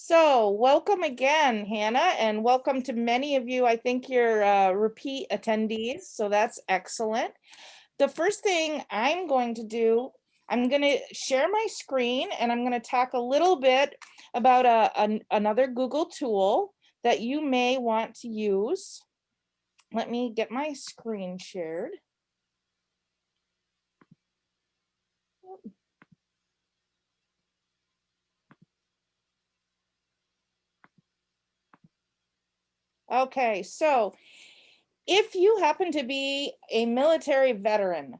So welcome again, Hannah, and welcome to many of you. I think you're repeat attendees, so that's excellent. The first thing I'm going to do, I'm going to share my screen and I'm going to talk a little bit about another Google tool that you may want to use. Let me get my screen shared. Okay, so if you happen to be a military veteran,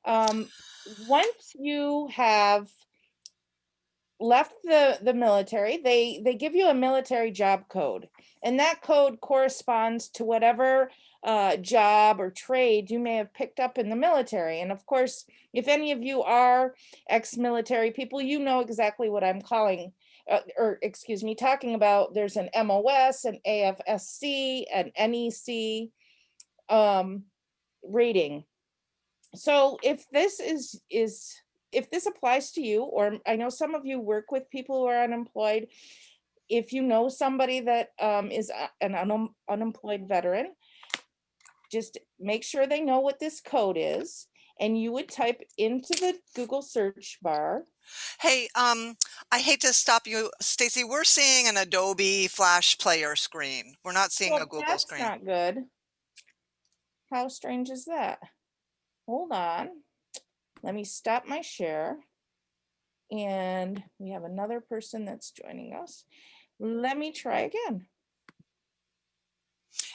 once you have left the military, they give you a military job code, and that code corresponds to whatever job or trade you may have picked up in the military. And of course, if any of you are ex-military people, you know exactly what I'm calling or excuse me, talking about. There's an MOS, an AFSC, an NEC rating. So if this if this applies to you, or I know some of you work with people who are unemployed, if you know somebody that is an unemployed veteran, just make sure they know what this code is, and you would type into the Google search bar. Hey, I hate to stop you, Stacy. We're seeing an Adobe Flash Player screen. We're not seeing a Well, Google that's screen. not good. How strange is that? Hold on. Let me stop my share. And we have another person that's joining us. Let me try again.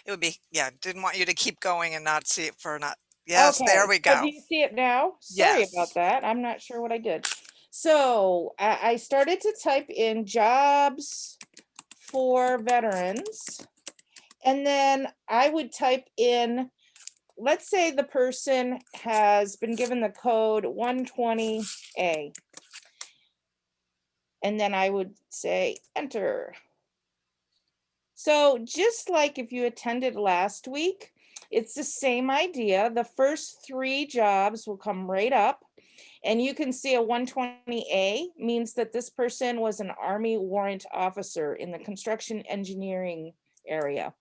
It would be, yeah, didn't want you to keep going and not see it for not. Yes, there Okay, we so do go. you see it now? Sorry about Yes. that. I'm not sure what I did. So I started to type in jobs for veterans, and then I would type in, let's say the person has been given the code 120A, and then I would say enter. So just like if you attended last week, it's the same idea. The first three jobs will come right up, and you can see a 120A means that this person was an Army warrant officer in the construction engineering area.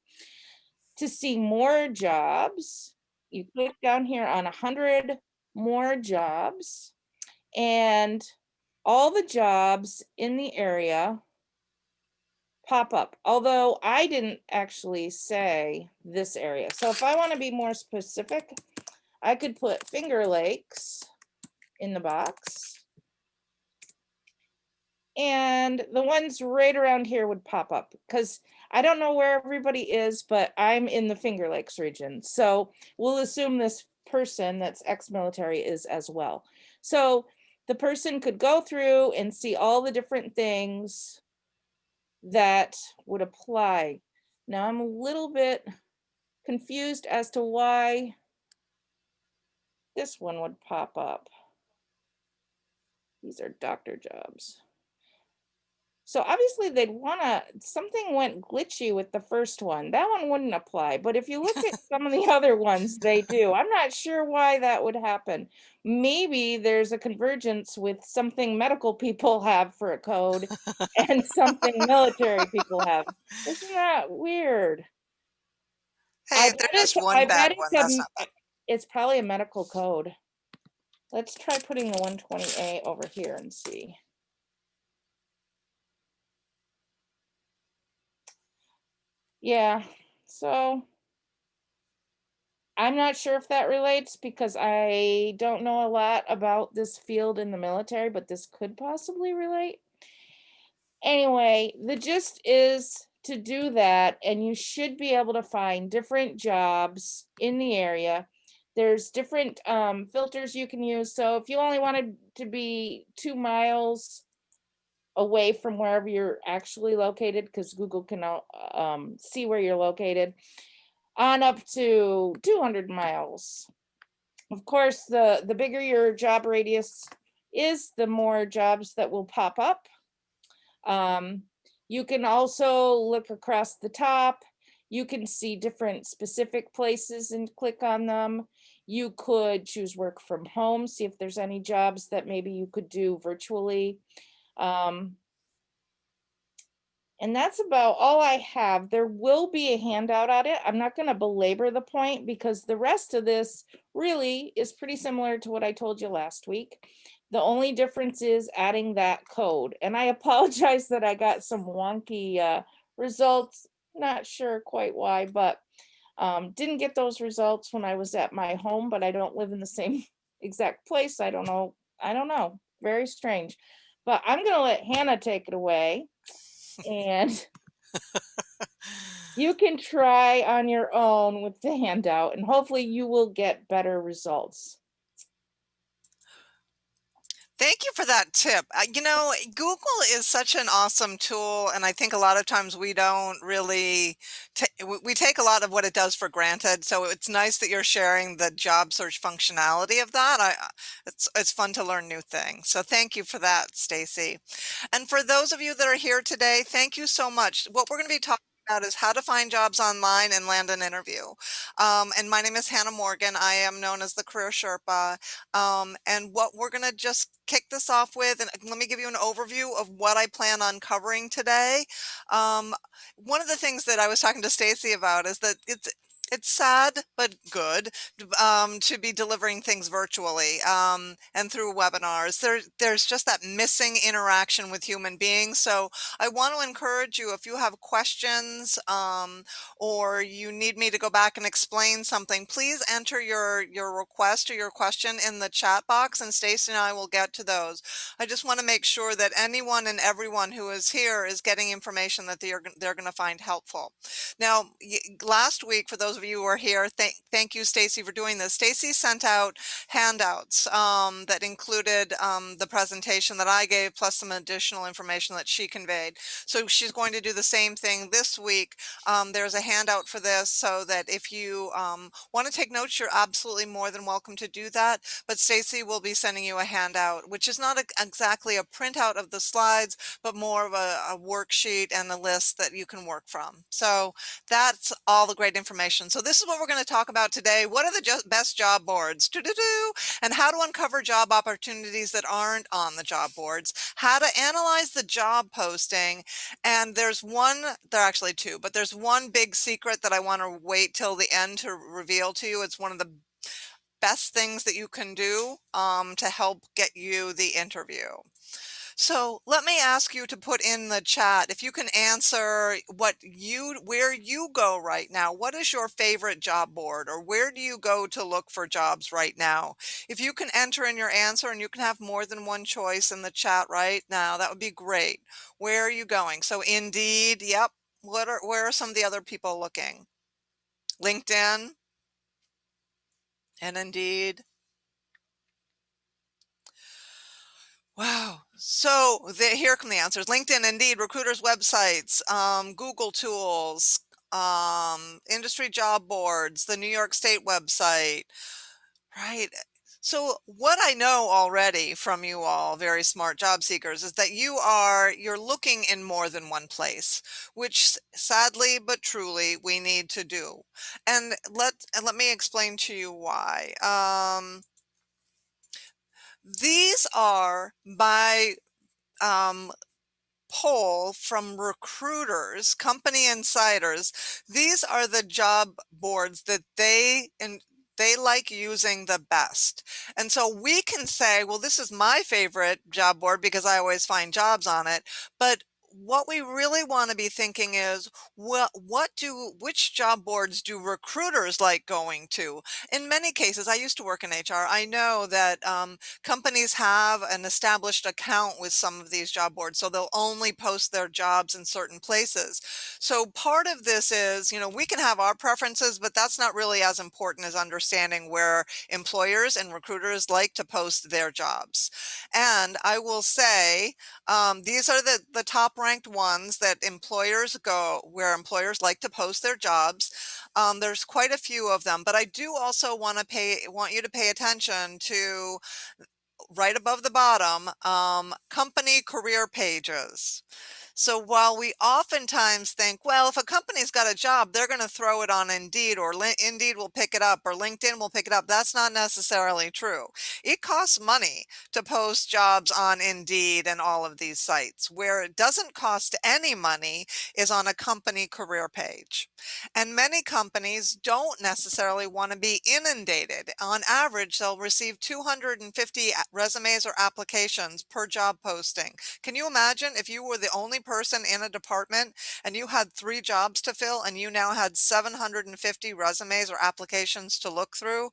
To see more jobs, you click down here on 100 more jobs, and all the jobs in the area pop up, although I didn't actually say this area. So if I want to be more specific, I could put Finger Lakes in the box, and the ones right around here would pop up, because I don't know where everybody is, but I'm in the Finger Lakes region. So we'll assume this person that's ex-military is as well. So the person could go through and see all the different things that would apply. Now I'm a little bit confused as to why this one would pop up. These are doctor jobs. So obviously they'd wanna, something went glitchy with the first one. That one wouldn't apply, but if you look at some of the other ones, they do. I'm not sure why that would happen. Maybe there's a convergence with something medical people have for a code and something military people have. Isn't that weird? Hey, if there's just I one bet bad it's one, that's not bad. it's probably a medical code. Let's try putting the 120A over here and see. Yeah, so I'm not sure if that relates, because I don't know a lot about this field in the military, but this could possibly relate. Anyway, the gist is to do that, and you should be able to find different jobs in the area. There's different filters you can use. So if you only wanted to be 2 miles away from wherever you're actually located, because Google can see where you're located, on up to 200 miles. Of course, the bigger your job radius is, the more jobs that will pop up. You can also look across the top. You can see different specific places and click on them. You could choose work from home, see if there's any jobs that maybe you could do virtually. Um, And that's about all I have. There will be a handout on it. I'm not going to belabor the point because the rest of this really is pretty similar to what I told you last week. The only difference is adding that code. And I apologize that I got some wonky results. Not sure quite why, but didn't get those results when I was at my home, but I don't live in the same exact place. I don't know. I don't know. Very strange. But I'm going to let Hannah take it away. And you can try on your own with the handout, and hopefully you will get better results. Thank you for that tip. Google is such an awesome tool, and I think a lot of times we don't really we take a lot of what it does for granted. So it's nice that you're sharing the job search functionality of that. It's fun to learn new things. So thank you for that, Stacy. And for those of you that are here today, thank you so much. What we're going to be talking about is how to find jobs online and land an interview. And my name is Hannah Morgan. I am known as the Career Sherpa. And what we're going to just kick this off with, and let me give you an overview of what I plan on covering today. Um, One of the things that I was talking to Stacy about is that it's sad but good to be delivering things virtually and through webinars. There's just that missing interaction with human beings. So I want to encourage you, if you have questions or you need me to go back and explain something, please enter your request or your question in the chat box, and Stacy and I will get to those. I just want to make sure that anyone and everyone who is here is getting information that they're going to find helpful. Now, last week, for those of you who are here, thank you, Stacy, for doing this. Stacy sent out handouts that included the presentation that I gave, plus some additional information that she conveyed. So she's going to do the same thing this week. There's a handout for this, so that if you want to take notes, you're absolutely more than welcome to do that. But Stacy will be sending you a handout, which is not exactly a printout of the slides, but more of a worksheet and a list that you can work from. So that's all the great information. So this is what we're going to talk about today. What are the best job boards? And how to uncover job opportunities that aren't on the job boards. How to analyze the job posting. And there are actually two, but there's one big secret that I want to wait till the end to reveal to you. It's one of the best things that you can do to help get you the interview. So let me ask you to put in the chat if you can answer where you go right now. What is your favorite job board, or where do you go to look for jobs right now? If you can enter in your answer, and you can have more than one choice in the chat right now, that would be great. Where are you going? So Indeed, yep. Where are some of the other people looking? LinkedIn and Indeed. Wow. So here come the answers. LinkedIn, Indeed, recruiters' websites, Google tools, industry job boards, the New York State website, right? So what I know already from you all, very smart job seekers, is that you're looking in more than one place, which sadly but truly we need to do. And let me explain to you why. These are by poll from recruiters, company insiders. These are the job boards that they like using the best. And so we can say, well, this is my favorite job board because I always find jobs on it. But what we really want to be thinking is, well, which job boards do recruiters like going to? In many cases, I used to work in HR. I know that companies have an established account with some of these job boards, so they'll only post their jobs in certain places. So part of this is, we can have our preferences, but that's not really as important as understanding where employers and recruiters like to post their jobs. And I will say, these are the top ranked ones that where employers like to post their jobs. There's quite a few of them, but I do also want you to pay attention to right above the bottom, company career pages. So while we oftentimes think, well, if a company's got a job, they're going to throw it on Indeed, or Indeed will pick it up, or LinkedIn will pick it up. That's not necessarily true. It costs money to post jobs on Indeed and all of these sites. Where it doesn't cost any money is on a company career page. And many companies don't necessarily want to be inundated. On average, they'll receive 250 resumes or applications per job posting. Can you imagine if you were the only person in a department and you had 3 jobs to fill and you now had 750 resumes or applications to look through?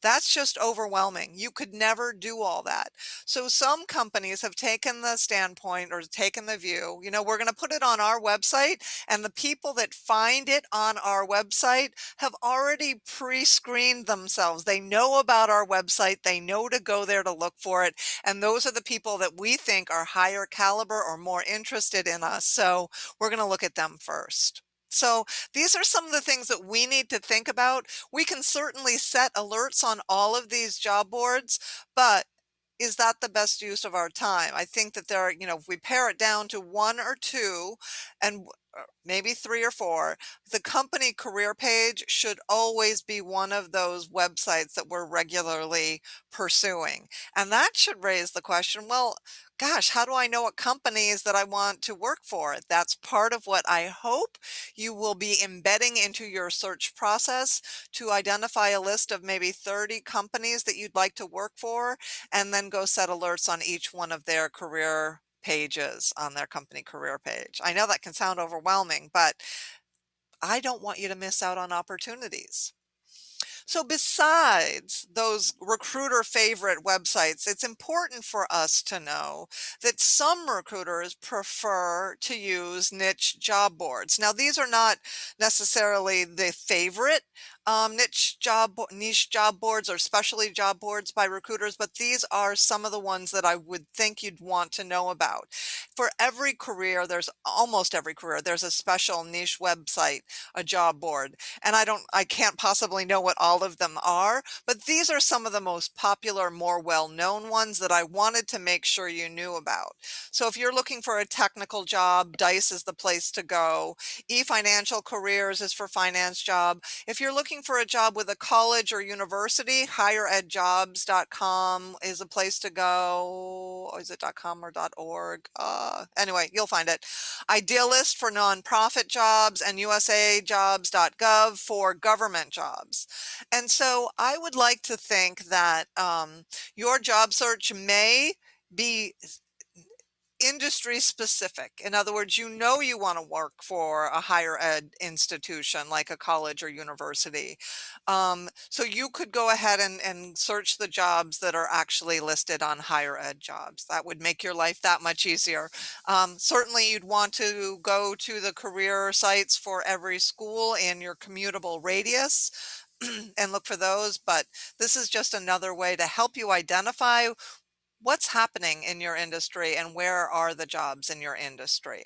That's just overwhelming. You could never do all that. So some companies have taken the standpoint or taken the view, we're going to put it on our website, and the people that find it on our website have already pre-screened themselves. They know about our website, they know to go there to look for it, and those are the people that we think are higher caliber or more interested in us. So we're going to look at them first. So these are some of the things that we need to think about. We can certainly set alerts on all of these job boards, but is that the best use of our time? I think that there are, if we pare it down to 1 or 2 and maybe 3 or 4, the company career page should always be one of those websites that we're regularly pursuing. And that should raise the question, well, gosh, how do I know what companies that I want to work for? That's part of what I hope you will be embedding into your search process, to identify a list of maybe 30 companies that you'd like to work for, and then go set alerts on each one of their career pages on their company career page. I know that can sound overwhelming, but I don't want you to miss out on opportunities. So besides those recruiter favorite websites, it's important for us to know that some recruiters prefer to use niche job boards. Now, these are not necessarily the favorite niche job boards or specialty job boards by recruiters, but these are some of the ones that I would think you'd want to know about. For every career, almost every career, there's a special niche website, a job board, and I can't possibly know what all of them are, but these are some of the most popular, more well-known ones that I wanted to make sure you knew about. So if you're looking for a technical job, Dice is the place to go. eFinancial Careers is for finance job. If you're looking for a job with a college or university, higheredjobs.com is a place to go. Or is it .com or .org? Anyway, you'll find it. Idealist for nonprofit jobs, and usajobs.gov for government jobs. And so I would like to think that your job search may be industry specific. In other words, you want to work for a higher ed institution like a college or university. So you could go ahead and search the jobs that are actually listed on higher ed jobs. That would make your life that much easier. Certainly, you'd want to go to the career sites for every school in your commutable radius and look for those. But this is just another way to help you identify what's happening in your industry and where are the jobs in your industry.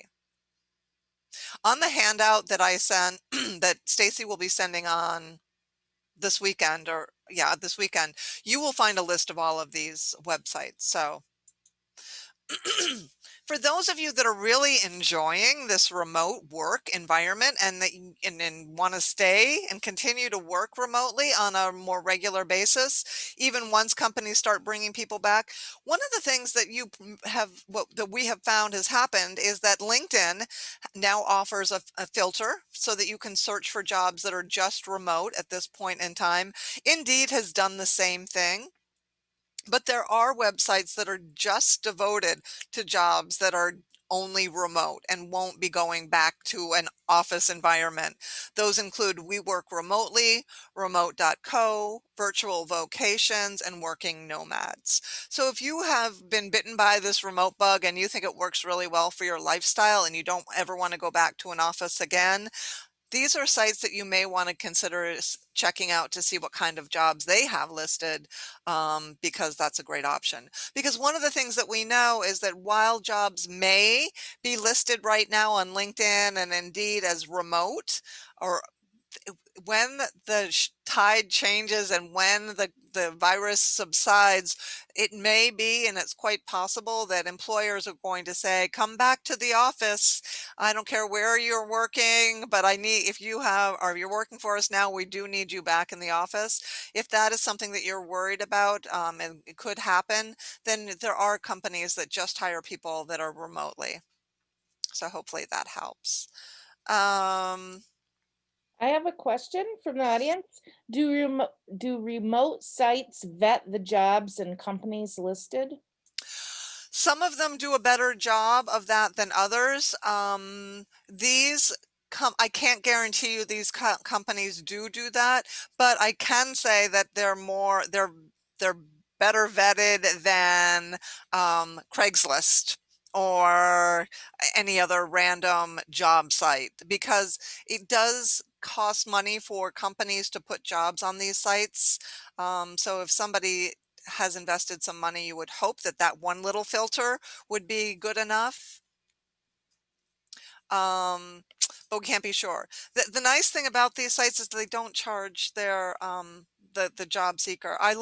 On the handout that I sent, that Stacy will be sending on this weekend, or yeah, this weekend, you will find a list of all of these websites. So for those of you that are really enjoying this remote work environment and that and want to stay and continue to work remotely on a more regular basis, even once companies start bringing people back, one of the things that that we have found has happened is that LinkedIn now offers a filter so that you can search for jobs that are just remote at this point in time. Indeed has done the same thing. But there are websites that are just devoted to jobs that are only remote and won't be going back to an office environment. Those include We Work Remotely, Remote.co, Virtual Vocations, and Working Nomads. So if you have been bitten by this remote bug and you think it works really well for your lifestyle and you don't ever want to go back to an office again, these are sites that you may want to consider checking out to see what kind of jobs they have listed, because that's a great option. Because one of the things that we know is that while jobs may be listed right now on LinkedIn and Indeed as remote, or when the tide changes and when the virus subsides, it may be, and it's quite possible that employers are going to say, come back to the office. I don't care where you're working, but I need, if you have, or you're working for us now, we do need you back in the office. If that is something that you're worried about, and it could happen, then there are companies that just hire people that are remotely. So hopefully that helps. Um, I have a question from the audience. Do remote sites vet the jobs and companies listed? Some of them do a better job of that than others. These I can't guarantee you these companies do that, but I can say that they're better vetted than Craigslist or any other random job site, because it does cost money for companies to put jobs on these sites. So if somebody has invested some money, you would hope that that one little filter would be good enough. Um, but we can't be sure. The nice thing about these sites is they don't charge their the job seeker. I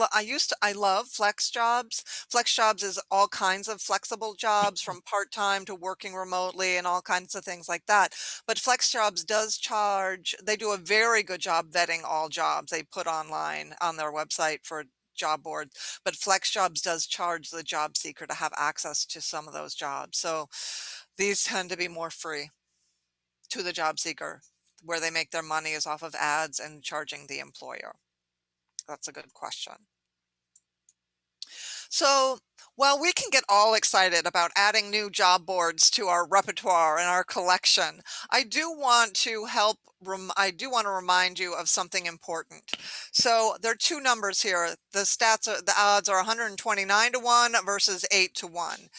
love flex jobs. Flex jobs is all kinds of flexible jobs, from part-time to working remotely and all kinds of things like that. But flex jobs does charge, they do a very good job vetting all jobs they put online on their website for job boards. But flex jobs does charge the job seeker to have access to some of those jobs. So these tend to be more free to the job seeker. Where they make their money is off of ads and charging the employer. That's a good question. So, while we can get all excited about adding new job boards to our repertoire and our collection, I do want to I do want to remind you of something important. So there are two numbers here. The odds are 129 to 1 versus 8 to 1.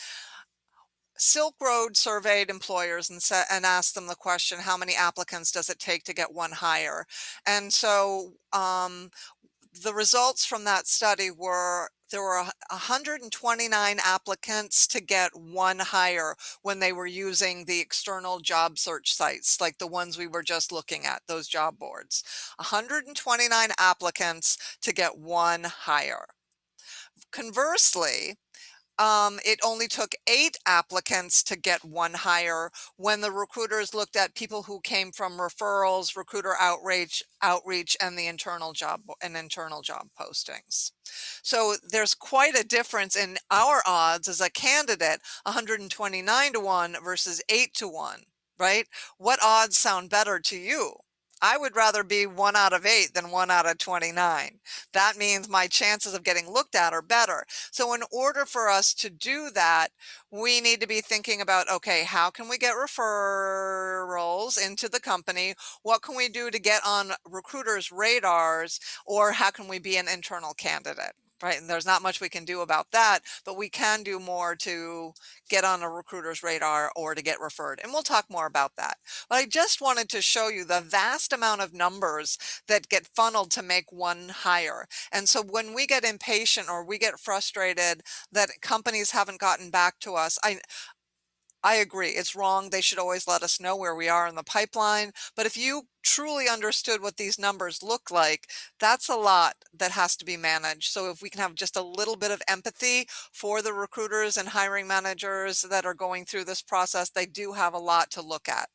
Silk Road surveyed employers and asked them the question, how many applicants does it take to get one hire? And so the results from that study were there were 129 applicants to get one hire when they were using the external job search sites, like the ones we were just looking at, those job boards. 129 applicants to get one hire. Conversely, it only took 8 applicants to get one hire when the recruiters looked at people who came from referrals, recruiter outreach, and the internal job postings. So there's quite a difference in our odds as a candidate, 129 to 1 versus 8 to 1, right? What odds sound better to you? I would rather be 1 out of 8 than 1 out of 29. That means my chances of getting looked at are better. So in order for us to do that, we need to be thinking about, okay, how can we get referrals into the company? What can we do to get on recruiters' radars? Or how can we be an internal candidate? Right. And there's not much we can do about that, but we can do more to get on a recruiter's radar or to get referred. And we'll talk more about that. But I just wanted to show you the vast amount of numbers that get funneled to make one hire. And so when we get impatient or we get frustrated that companies haven't gotten back to us, I agree. It's wrong. They should always let us know where we are in the pipeline. But if you truly understood what these numbers look like, that's a lot that has to be managed. So if we can have just a little bit of empathy for the recruiters and hiring managers that are going through this process, they do have a lot to look at.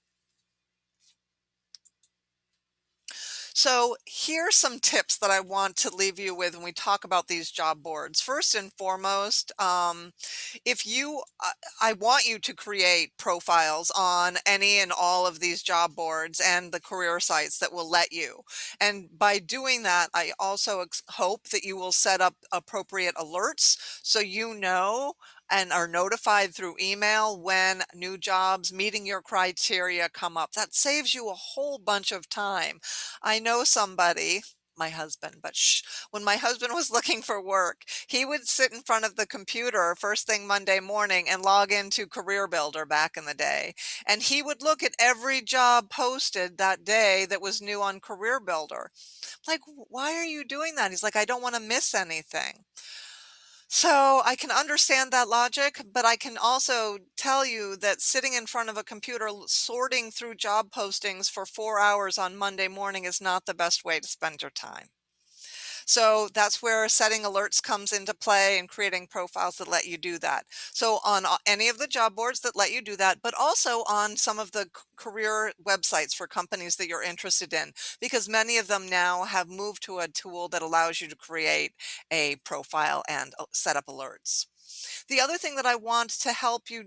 So here's some tips that I want to leave you with when we talk about these job boards. First and foremost, if you, I want you to create profiles on any and all of these job boards and the career sites that will let you. And by doing that, I also hope that you will set up appropriate alerts so you know and are notified through email when new jobs meeting your criteria come up. That saves you a whole bunch of time. I know somebody, my husband, but when my husband was looking for work, he would sit in front of the computer first thing Monday morning and log into Career Builder back in the day. And he would look at every job posted that day that was new on Career Builder. Like, why are you doing that? He's like, I don't want to miss anything. So I can understand that logic, but I can also tell you that sitting in front of a computer sorting through job postings for 4 hours on Monday morning is not the best way to spend your time. So that's where setting alerts comes into play and creating profiles that let you do that. So on any of the job boards that let you do that, but also on some of the career websites for companies that you're interested in, because many of them now have moved to a tool that allows you to create a profile and set up alerts. The other thing that I want to help you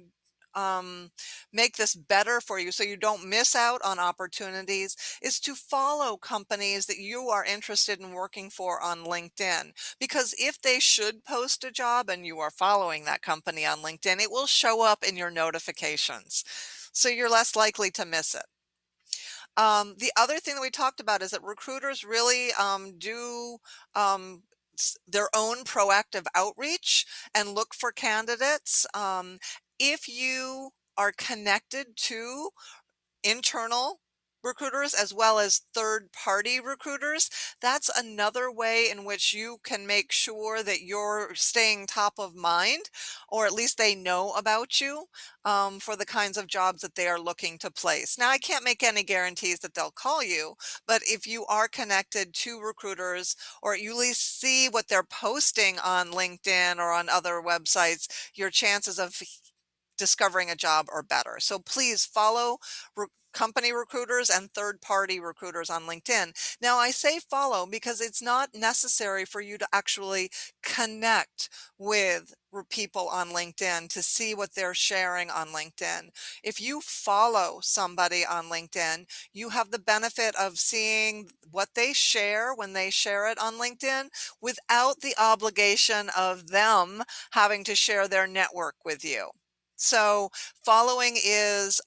um, make this better for you so you don't miss out on opportunities is to follow companies that you are interested in working for on LinkedIn. Because if they should post a job and you are following that company on LinkedIn, it will show up in your notifications. So you're less likely to miss it. The other thing that we talked about is that recruiters really do their own proactive outreach and look for candidates. If you are connected to internal recruiters as well as third party recruiters, that's another way in which you can make sure that you're staying top of mind, or at least they know about you for the kinds of jobs that they are looking to place. Now, I can't make any guarantees that they'll call you, but if you are connected to recruiters or you at least see what they're posting on LinkedIn or on other websites, your chances of discovering a job are better. So please follow company recruiters and third party recruiters on LinkedIn. Now, I say follow because it's not necessary for you to actually connect with people on LinkedIn to see what they're sharing on LinkedIn. If you follow somebody on LinkedIn, you have the benefit of seeing what they share when they share it on LinkedIn without the obligation of them having to share their network with you. So following is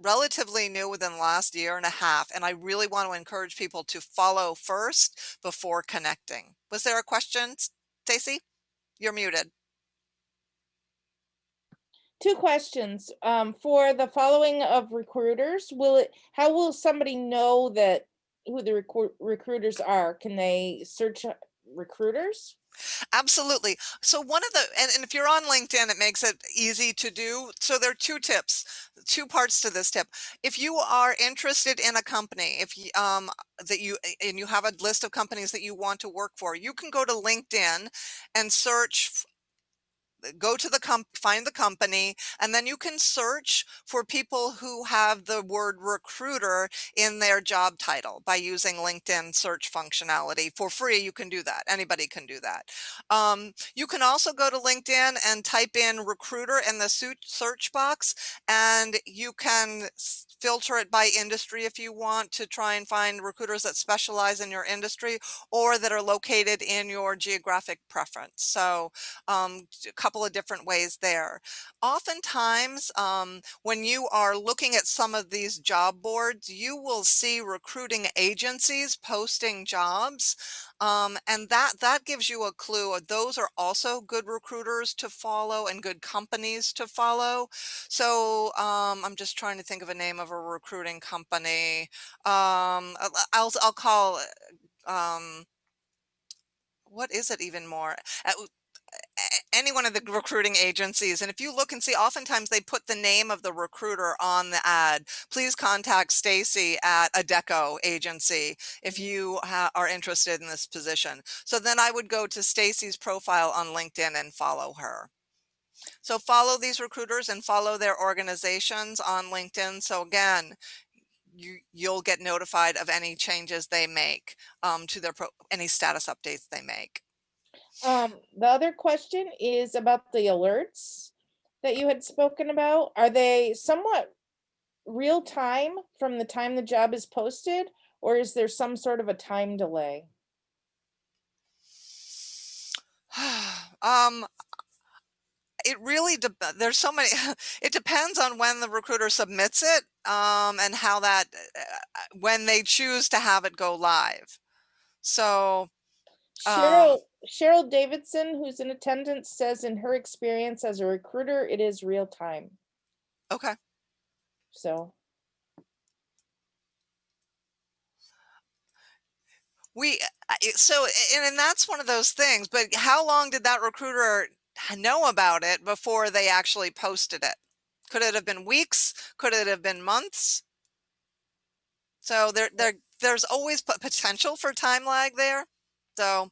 relatively new within the last year and a half, and I really want to encourage people to follow first before connecting. Was there a question, Stacy? You're muted. Two questions. For the following of recruiters, how will somebody know that who the recruiters are? Can they search recruiters? Absolutely. So one of the and if you're on LinkedIn, it makes it easy to do. So there are two tips, two parts to this tip. If you are interested in a company, if you that you and you have a list of companies that you want to work for, you can go to LinkedIn and search, go to the find the company, and then you can search for people who have the word recruiter in their job title by using LinkedIn search functionality for free. You can do that. Anybody can do that. You can also go to LinkedIn and type in recruiter in the search box, and you can filter it by industry if you want to try and find recruiters that specialize in your industry or that are located in your geographic preference. So a couple of different ways there. Oftentimes, when you are looking at some of these job boards, you will see recruiting agencies posting jobs, and that gives you a clue. Those are also good recruiters to follow and good companies to follow. So I'm just trying to think of a name of a recruiting company. I'll call. Um, what is it even more? Any one of the recruiting agencies. And if you look and see, oftentimes they put the name of the recruiter on the ad. Please contact Stacy at Adecco Agency if you are interested in this position. So then I would go to Stacy's profile on LinkedIn and follow her. So follow these recruiters and follow their organizations on LinkedIn. So again, you'll get notified of any changes they make to their any status updates they make. The other question is about the alerts that you had spoken about. Are they somewhat real time from the time the job is posted, or is there some sort of a time delay? um, it really there's so many it depends on when the recruiter submits it, and how that when they choose to have it go live. So, um, Cheryl Davidson, who's in attendance, says in her experience as a recruiter, it is real time. okay. So We and that's one of those things, but how long did that recruiter know about it before they actually posted it? Could it have been weeks? Could it have been months? So there's always potential for time lag there. So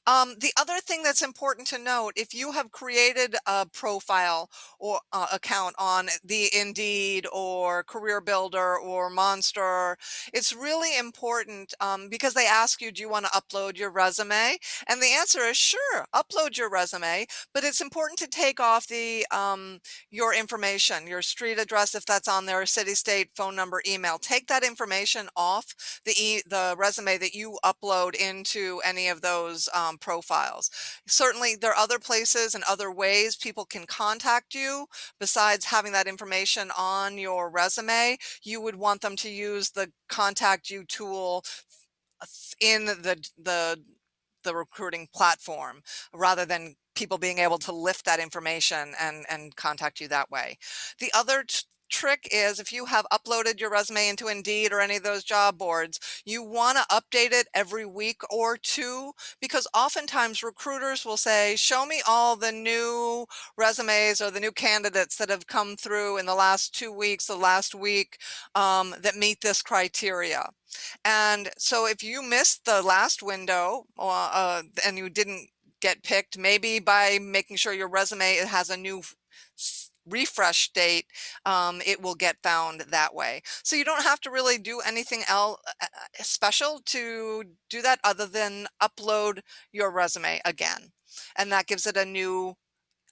the other thing that's important to note, if you have created a profile or account on the Indeed or Career Builder or Monster, it's really important because they ask you, do you want to upload your resume? And the answer is sure, upload your resume, but it's important to take off your information, your street address, if that's on there, city, state, phone number, email. Take that information off the resume that you upload into any of those profiles. Certainly, there are other places and other ways people can contact you besides having that information on your resume. You would want them to use the contact you tool in the recruiting platform rather than people being able to lift that information and contact you that way. The other trick is if you have uploaded your resume into Indeed or any of those job boards, you want to update it every week or two because oftentimes recruiters will say, show me all the new resumes or the new candidates that have come through in the last 2 weeks, the last week that meet this criteria. And so if you missed the last window and you didn't get picked, maybe by making sure your resume it has a new refresh date, it will get found that way. So you don't have to really do anything else special to do that other than upload your resume again. And that gives it a new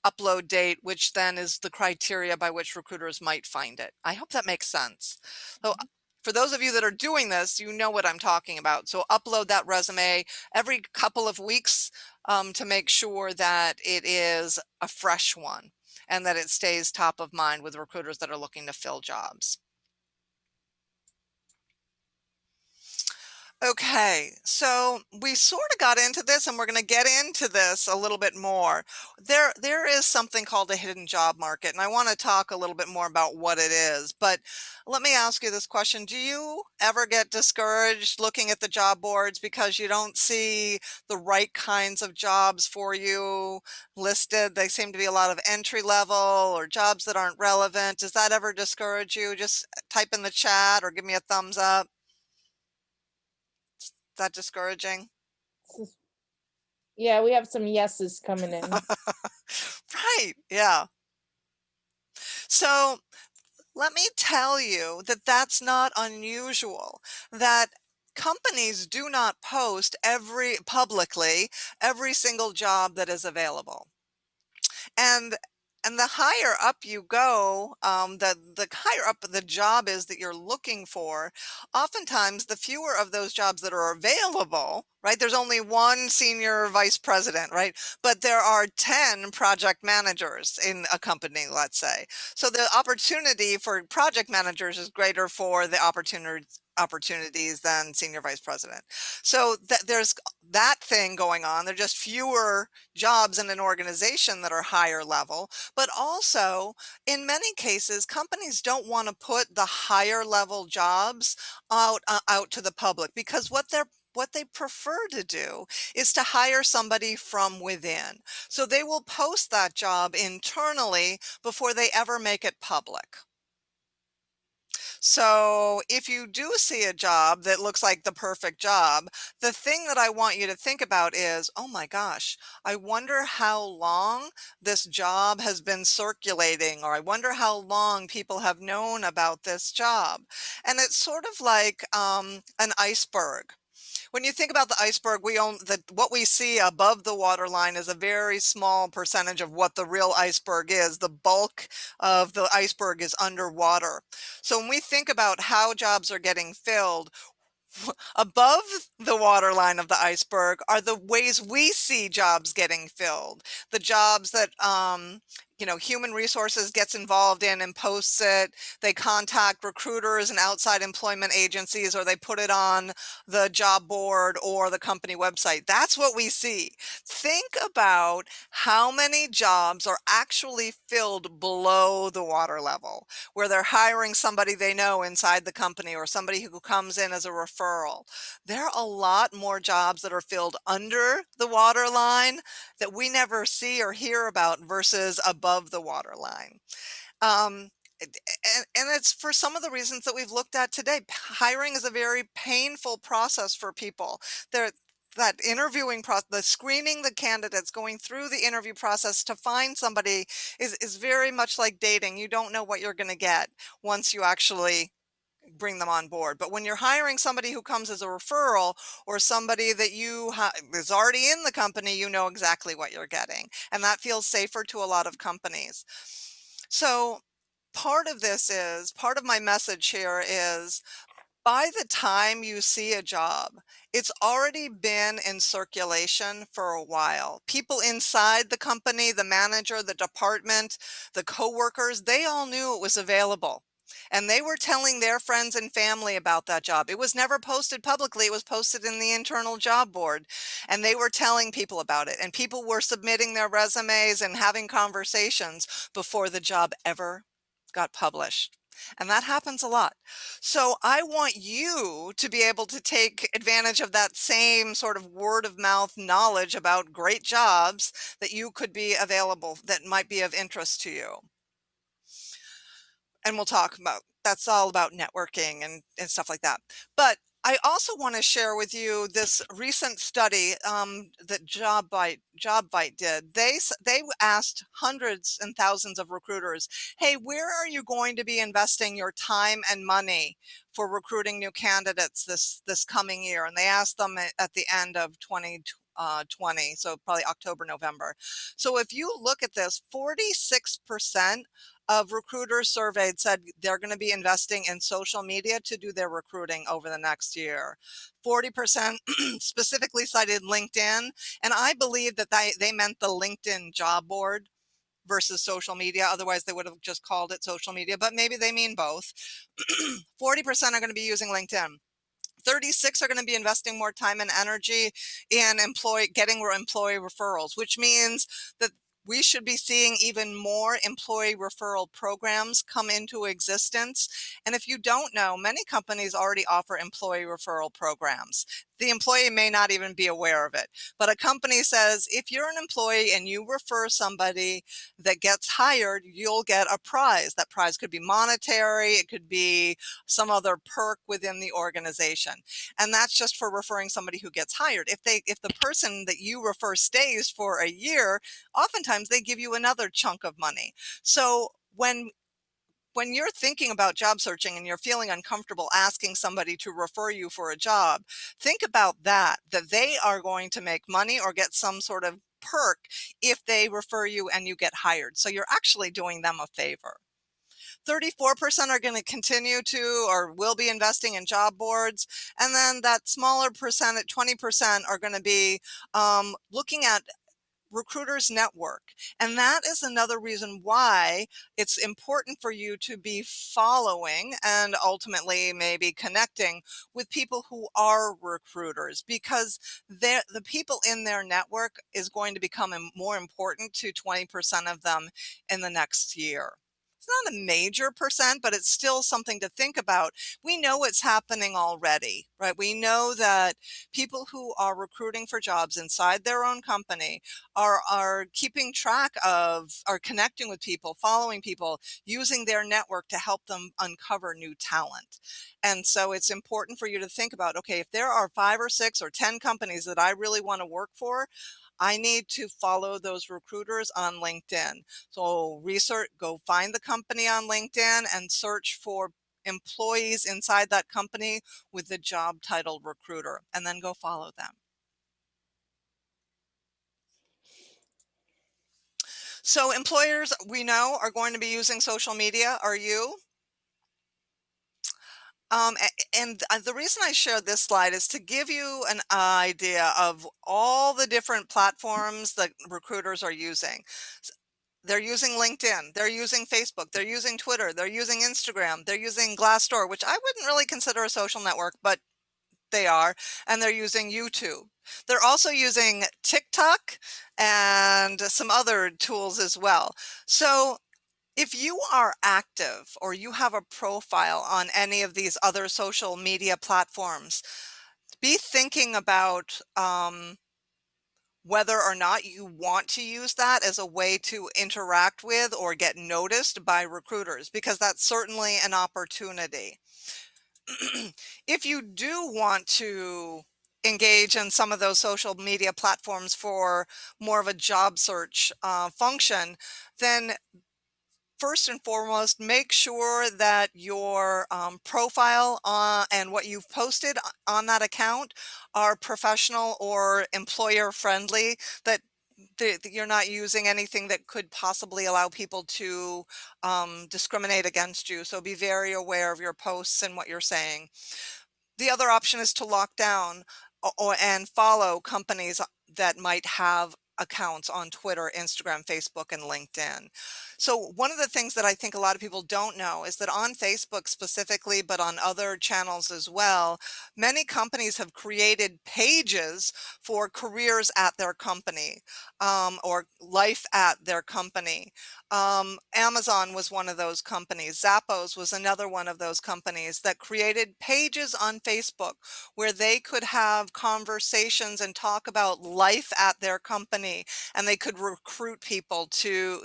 upload date, which then is the criteria by which recruiters might find it. I hope that makes sense. So for those of you that are doing this, you know what I'm talking about. So upload that resume every couple of weeks to make sure that it is a fresh one and that it stays top of mind with recruiters that are looking to fill jobs. Okay, so we sort of got into this and we're going to get into this a little bit more. There is something called a hidden job market, and I want to talk a little bit more about what it is. But let me ask you this question. Do you ever get discouraged looking at the job boards because you don't see the right kinds of jobs for you listed? They seem to be a lot of entry level or jobs that aren't relevant. Does that ever discourage you? Just type in the chat or give me a thumbs up. That discouraging? Yeah, we have some yeses coming in. Right, yeah. So let me tell you that that's not unusual, that companies do not post publicly every single job that is available. And and the higher up you go, the higher up the job is that you're looking for, oftentimes the fewer of those jobs that are available, right? There's only one senior vice president, right? But there are 10 project managers in a company, let's say. So the opportunity for project managers is greater for the opportunities than senior vice president. So there's that thing going on. There are just fewer jobs in an organization that are higher level, but also in many cases companies don't want to put the higher level jobs out to the public because what they prefer to do is to hire somebody from within. So they will post that job internally before they ever make it public. So if you do see a job that looks like the perfect job, the thing that I want you to think about is, oh my gosh, I wonder how long this job has been circulating, or I wonder how long people have known about this job. And it's sort of like an iceberg. When you think about the iceberg, what we see above the waterline is a very small percentage of what the real iceberg is. The bulk of the iceberg is underwater. So when we think about how jobs are getting filled, above the waterline of the iceberg are the ways we see jobs getting filled. The jobs that human resources gets involved in and posts it. They contact recruiters and outside employment agencies, or they put it on the job board or the company website. That's what we see. Think about how many jobs are actually filled below the water level, where they're hiring somebody they know inside the company or somebody who comes in as a referral. There are a lot more jobs that are filled under the water line that we never see or hear about versus above the water line. Um, and it's for some of the reasons that we've looked at today. Hiring is a very painful process for people. There, that interviewing process, the screening the candidates, going through the interview process to find somebody is very much like dating. You don't know what you're going to get once you actually bring them on board. But when you're hiring somebody who comes as a referral or somebody that is already in the company, you know exactly what you're getting. And that feels safer to a lot of companies. So part of my message here is by the time you see a job, it's already been in circulation for a while. People inside the company, the manager, the department, the coworkers, they all knew it was available. And they were telling their friends and family about that job. It was never posted publicly, it was posted in the internal job board. And they were telling people about it. And people were submitting their resumes and having conversations before the job ever got published. And that happens a lot. So I want you to be able to take advantage of that same sort of word of mouth knowledge about great jobs that you could be available that might be of interest to you. And we'll talk about that's all about networking and stuff like that. But I also want to share with you this recent study that JobBite did. They asked hundreds and thousands of recruiters, "Hey, where are you going to be investing your time and money for recruiting new candidates this coming year?" And they asked them at the end of 2020, so probably October, November. So if you look at this, 46% of recruiters surveyed said they're going to be investing in social media to do their recruiting over the next year. 40% specifically cited LinkedIn, and I believe that they meant the LinkedIn job board versus social media. Otherwise, they would have just called it social media, but maybe they mean both. 40% are going to be using LinkedIn. 36 are going to be investing more time and energy in getting employee referrals, which means that we should be seeing even more employee referral programs come into existence. And if you don't know, many companies already offer employee referral programs. The employee may not even be aware of it, but a company says if you're an employee and you refer somebody that gets hired, you'll get a prize. That prize could be monetary, it could be some other perk within the organization. And that's just for referring somebody who gets hired. If the person that you refer stays for a year, oftentimes they give you another chunk of money. So when you're thinking about job searching and you're feeling uncomfortable asking somebody to refer you for a job, think about that they are going to make money or get some sort of perk if they refer you and you get hired. So you're actually doing them a favor. 34% are going to continue to or will be investing in job boards. And then that smaller percent at 20% are going to be looking at recruiters network. And that is another reason why it's important for you to be following and ultimately maybe connecting with people who are recruiters, because the people in their network is going to become more important to 20% of them in the next year. It's not a major percent, but it's still something to think about. We know it's happening already, right? We know that people who are recruiting for jobs inside their own company are keeping track of, are connecting with people, following people, using their network to help them uncover new talent. And so it's important for you to think about, okay, if there are 5 or 6 or 10 companies that I really want to work for, I need to follow those recruiters on LinkedIn. So go find the company on LinkedIn and search for employees inside that company with the job title recruiter, and then go follow them. So employers, we know, are going to be using social media. Are you? And the reason I shared this slide is to give you an idea of all the different platforms that recruiters are using. they're using LinkedIn, they're using Facebook, they're using Twitter, they're using Instagram, they're using Glassdoor, which I wouldn't really consider a social network, but they are, and they're using YouTube. They're also using TikTok and some other tools as well. So if you are active or you have a profile on any of these other social media platforms, be thinking about whether or not you want to use that as a way to interact with or get noticed by recruiters, because that's certainly an opportunity. If you do want to engage in some of those social media platforms for more of a job search function, then first and foremost, make sure that your profile and what you've posted on that account are professional or employer friendly, that that you're not using anything that could possibly allow people to discriminate against you. So be very aware of your posts and what you're saying. The other option is to lock down and follow companies that might have accounts on Twitter, Instagram, Facebook, and LinkedIn. So one of the things that I think a lot of people don't know is that on Facebook specifically, but on other channels as well, many companies have created pages for careers at their company, or life at their company. Amazon was one of those companies. Zappos was another one of those companies that created pages on Facebook where they could have conversations and talk about life at their company, and they could recruit people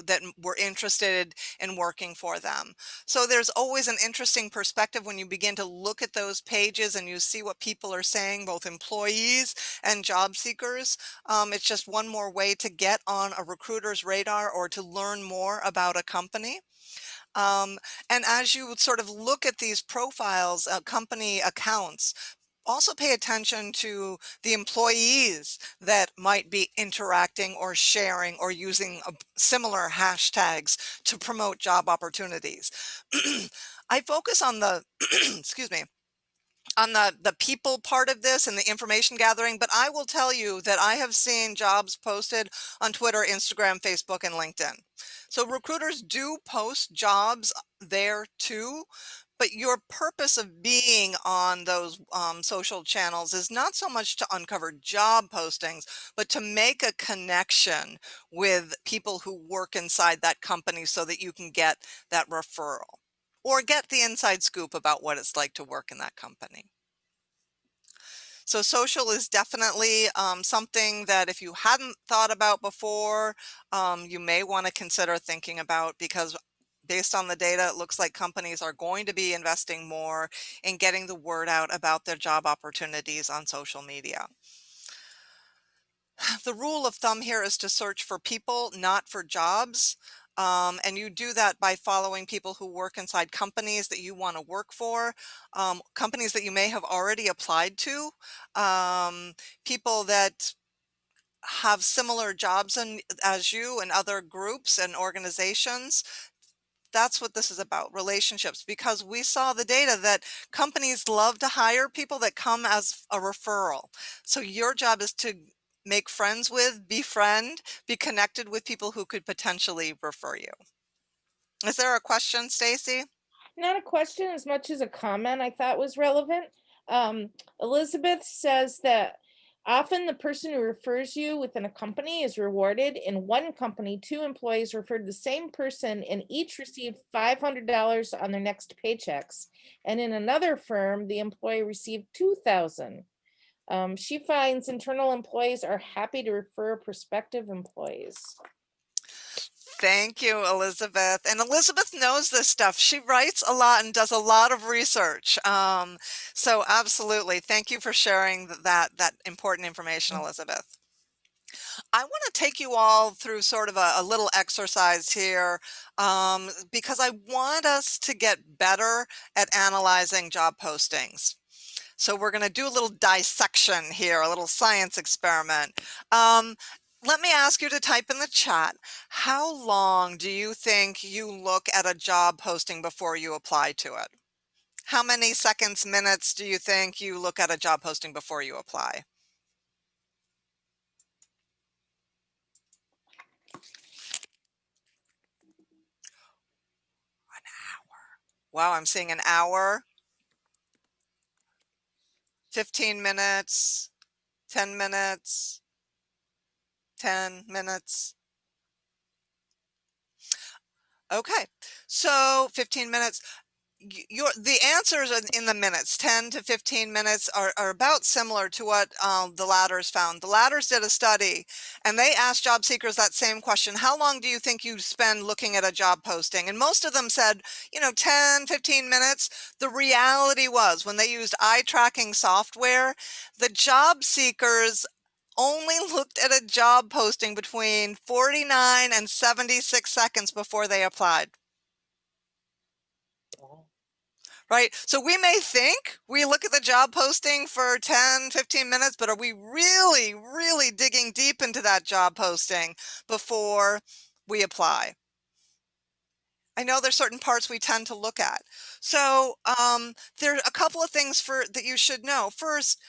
that were interested in working for them. So there's always an interesting perspective when you begin to look at those pages and you see what people are saying, both employees and job seekers. It's just one more way to get on a recruiter's radar or to learn more about a company. Um, and as you would sort of look at these profiles, company accounts, also pay attention to the employees that might be interacting or sharing or using similar hashtags to promote job opportunities. I focus on the, excuse me, on the people part of this and the information gathering, but I will tell you that I have seen jobs posted on Twitter, Instagram, Facebook, and LinkedIn. So recruiters do post jobs there too, but your purpose of being on those social channels is not so much to uncover job postings, but to make a connection with people who work inside that company so that you can get that referral or get the inside scoop about what it's like to work in that company. So social is definitely something that if you hadn't thought about before, you may want to consider thinking about, because based on the data, it looks like companies are going to be investing more in getting the word out about their job opportunities on social media. The rule of thumb here is to search for people, not for jobs. And you do that by following people who work inside companies that you want to work for, companies that you may have already applied to, people that have similar jobs as you and other groups and organizations. That's what this is about, relationships, because we saw the data that companies love to hire people that come as a referral. So your job is to make friends with, befriend, be connected with people who could potentially refer you. Is there a question, Stacy? Not a question as much as a comment I thought was relevant. Um, Elizabeth says that often the person who refers you within a company is rewarded. In one company, two employees referred the same person and each received $500 on their next paychecks. And in another firm, the employee received 2,000. She finds internal employees are happy to refer prospective employees. Thank you, Elizabeth. And Elizabeth knows this stuff. She writes a lot and does a lot of research. So absolutely. Thank you for sharing that important information, Elizabeth. I want to take you all through sort of a little exercise here, because I want us to get better at analyzing job postings. So we're going to do a little dissection here, a little science experiment. Let me ask you to type in the chat, how long do you think you look at a job posting before you apply to it? How many seconds, minutes do you think you look at a job posting before you apply? Wow, I'm seeing an hour, 15 minutes, 10 minutes, 10 minutes. Okay, so 15 minutes. The answers in the minutes, 10 to 15 minutes, are about similar to what the ladders found. The ladders did a study and they asked job seekers that same question: how long do you think you spend looking at a job posting? And most of them said, 10, 15 minutes. The reality was, when they used eye tracking software, the job seekers only looked at a job posting between 49 and 76 seconds before they applied. Right? So we may think we look at the job posting for 10, 15 minutes, but are we really, really digging deep into that job posting before we apply? I know there's certain parts we tend to look at. So there are a couple of things that you should know. First,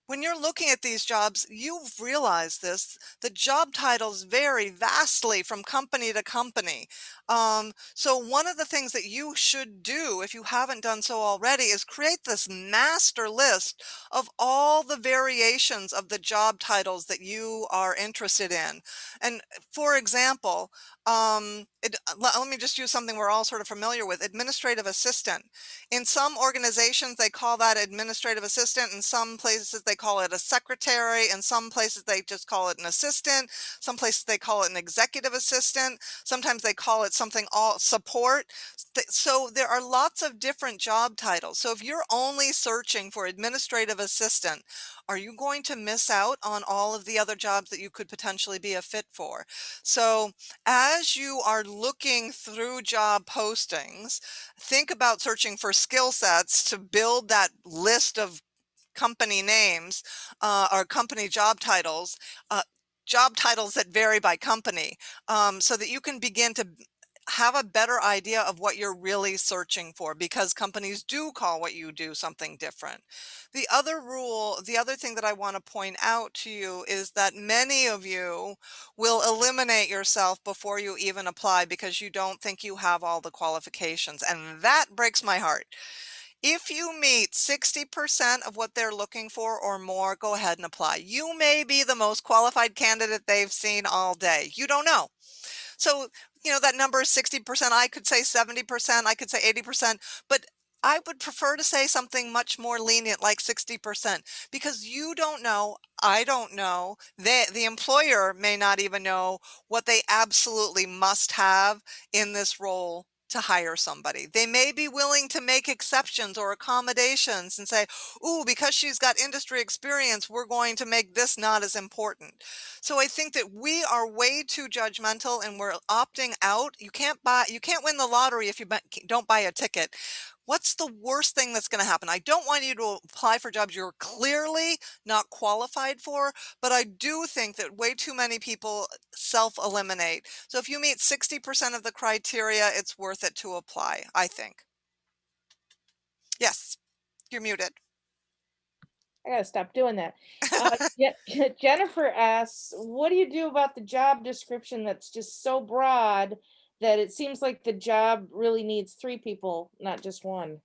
when you're looking at these jobs, you've realized this, the job titles vary vastly from company to company. So one of the things that you should do, if you haven't done so already, is create this master list of all the variations of the job titles that you are interested in. And for example, let me just use something we're all sort of familiar with: administrative assistant. In some organizations, they call that administrative assistant. In some places, they call it a secretary. In some places, they just call it an assistant. Some places, they call it an executive assistant. Sometimes they call it something all support. So there are lots of different job titles. So if you're only searching for administrative assistant, are you going to miss out on all of the other jobs that you could potentially be a fit for? So as you are looking through job postings, think about searching for skill sets to build that list of company names, or company uh, job titles that vary by company, so that you can begin to have a better idea of what you're really searching for, because companies do call what you do something different. The other thing that I want to point out to you is that many of you will eliminate yourself before you even apply because you don't think you have all the qualifications. And that breaks my heart. If you meet 60% of what they're looking for or more, go ahead and apply. You may be the most qualified candidate they've seen all day. You don't know. So, that number is 60%. I could say 70%. I could say 80%. But I would prefer to say something much more lenient, like 60%, because you don't know. I don't know. The employer may not even know what they absolutely must have in this role to hire somebody. They may be willing to make exceptions or accommodations and say, ooh, because she's got industry experience, we're going to make this not as important. So I think that we are way too judgmental and we're opting out. You can't win the lottery if you don't buy a ticket. What's the worst thing that's going to happen? I don't want you to apply for jobs you're clearly not qualified for, but I do think that way too many people self-eliminate. So if you meet 60% of the criteria, it's worth it to apply, I think. Yes, you're muted. I gotta stop doing that. Jennifer asks, what do you do about the job description that's just so broad that it seems like the job really needs three people, not just one?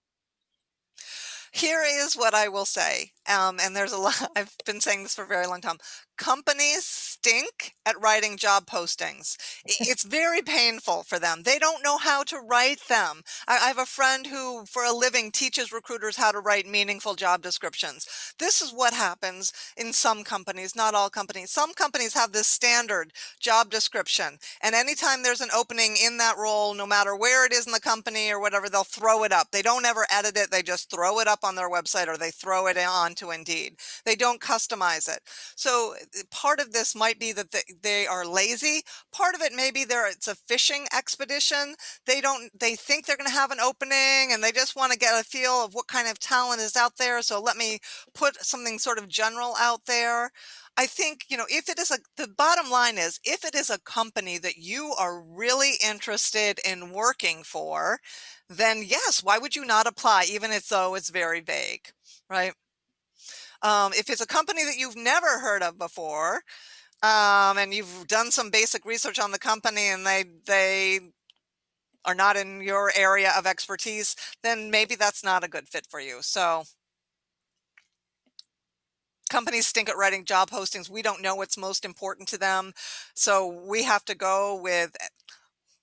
Here is what I will say, and there's a lot. I've been saying this for a very long time. Companies stink at writing job postings. It's very painful for them. They don't know how to write them. I have a friend who, for a living, teaches recruiters how to write meaningful job descriptions. This is what happens in some companies, not all companies. Some companies have this standard job description, and anytime there's an opening in that role, no matter where it is in the company or whatever, they'll throw it up. They don't ever edit it. They just throw it up on their website, or they throw it on to Indeed. They don't customize it. So part of this might be that they are lazy. Part of it may be it's a fishing expedition. They think they're going to have an opening and they just want to get a feel of what kind of talent is out there. So let me put something sort of general out there. I think, if it is the bottom line is, if it is a company that you are really interested in working for, then yes, why would you not apply, even if though it's very vague, right? If it's a company that you've never heard of before, and you've done some basic research on the company and they are not in your area of expertise, then maybe that's not a good fit for you. So companies stink at writing job postings. We don't know what's most important to them. So we have to go with